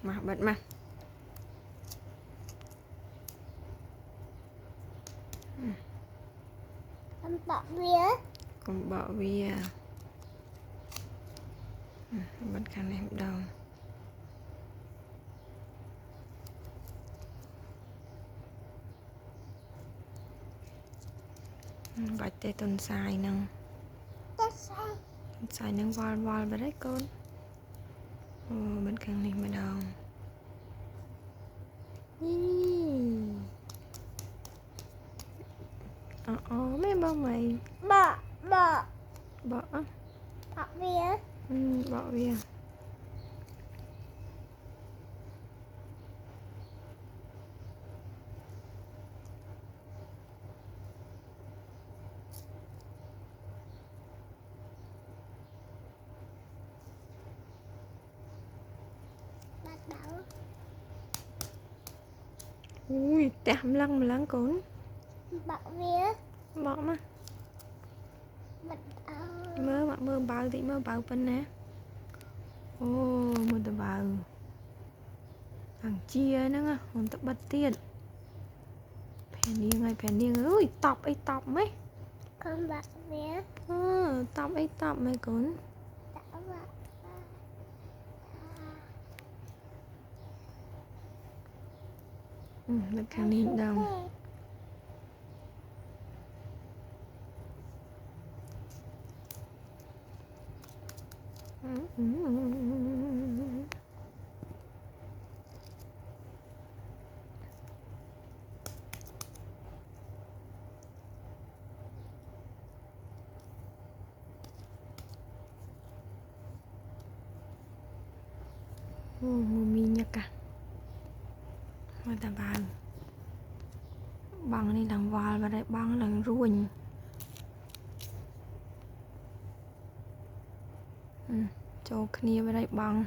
mà bật mà Bỏ vía. còn bỏ vía bật khăn em đầu bạch tê tuần xài nâng xài nâng vol vol vào đấy con bật khăn em ở đầu mấy bông mày Bỏ bỏ Bỏ vía. bỏ vía Bắt đầu. ui tạm lăng mà lăng cốn Bỏ vía. bỏ mà Bắt đầu. mơ bao thì mơ bao bên nè ô mơ tờ bao thằng chia nữa không tập bật tiền phèn niêng ui tọc mấy Con bỏ vía. tọc mấy cốn Đã bỏ. bật khăn đi đâu mì nhắc à mà ta bàn bằng đi làm vào và đây bằng là ruồi cho kia vào đây bằng